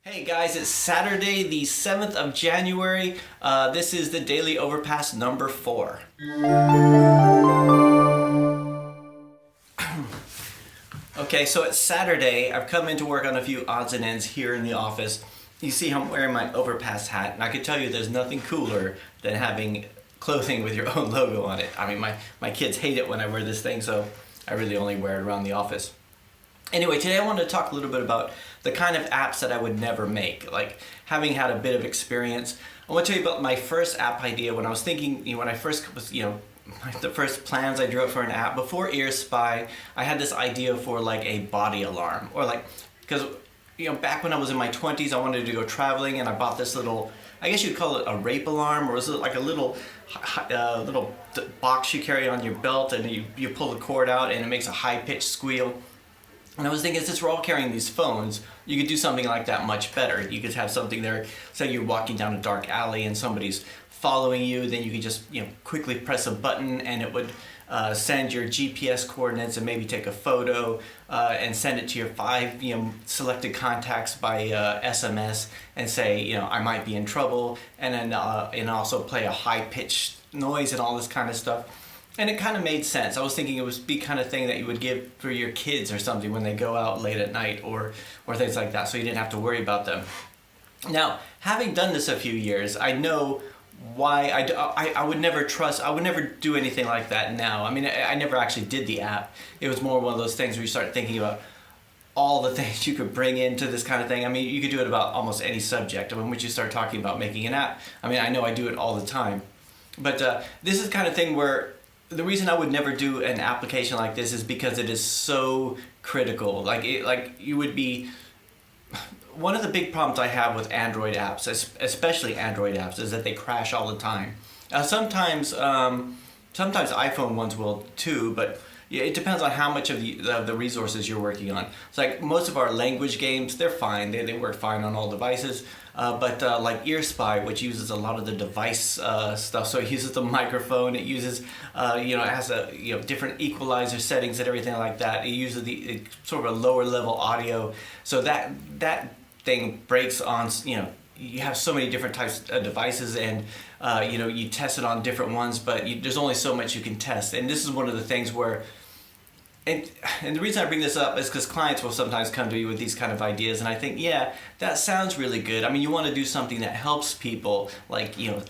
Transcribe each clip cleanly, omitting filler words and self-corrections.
Hey guys, it's Saturday the 7th of January. This is the Daily Overpass number 4. Okay, so it's Saturday. I've come into work on a few odds and ends here in the office. You see I'm wearing my Overpass hat, and I can tell you there's nothing cooler than having clothing with your own logo on it. I mean, my kids hate it when I wear this thing, so I really only wear it around the office. Anyway, today I wanted to talk a little bit about the kind of apps that I would never make, like having had a bit of experience. I want to tell you about my first app idea when I was thinking, when I first was, the first plans I drew up for an app. Before EarSpy, I had this idea for like a body alarm, or like, because, back when I was in my 20s, I wanted to go traveling and I bought this little, I guess you'd call it a rape alarm, or was it like a little box you carry on your belt, and you pull the cord out and it makes a high-pitched squeal. And I was thinking, since we're all carrying these phones, you could do something like that much better. You could have something there, say you're walking down a dark alley and somebody's following you, then you could just quickly press a button and it would send your GPS coordinates and maybe take a photo and send it to your 5 selected contacts by SMS and say, I might be in trouble, and then and also play a high-pitched noise and all this kind of stuff. And it kind of made sense. I was thinking it would be kind of thing that you would give for your kids or something when they go out late at night or things like that, so you didn't have to worry about them. Now, having done this a few years, I know why I would never do anything like that now. I mean, I never actually did the app. It was more one of those things where you start thinking about all the things you could bring into this kind of thing. I mean, you could do it about almost any subject. I mean, once you start talking about making an app, I mean, I know I do it all the time. But this is the kind of thing where the reason I would never do an application like this is because it is so critical. You would be... One of the big problems I have with Android apps, especially Android apps, is that they crash all the time. Sometimes iPhone ones will too, but it depends on how much of the resources you're working on. It's like most of our language games, they're fine. They work fine on all devices. But like EarSpy, which uses a lot of the device stuff, so it uses the microphone, it uses, it has different equalizer settings and everything like that. It uses the sort of a lower level audio, so that thing breaks on, you have so many different types of devices, and you test it on different ones, but there's only so much you can test. And this is one of the things where, and the reason I bring this up is because clients will sometimes come to you with these kind of ideas, and I think, yeah, that sounds really good. I mean, you want to do something that helps people, do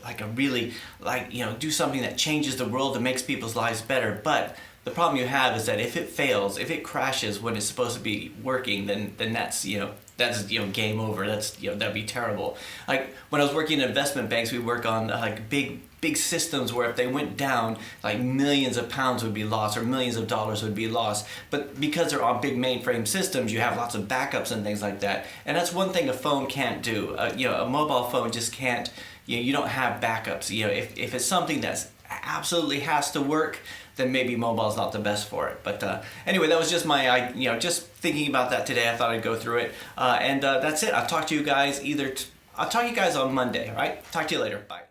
something that changes the world and makes people's lives better. But the problem you have is that if it fails, if it crashes when it's supposed to be working, then that's game over. That'd be terrible. Like when I was working in investment banks, we work on big systems where if they went down, like millions of pounds would be lost or millions of dollars would be lost. But because they're on big mainframe systems, you have lots of backups and things like that. And that's one thing a phone can't do. A mobile phone just can't. You don't have backups. If it's something that's absolutely has to work, then maybe mobile is not the best for it. But anyway, that was just my, just thinking about that today. I thought I'd go through it, and that's it. I'll talk to you guys on Monday. All right? Talk to you later. Bye.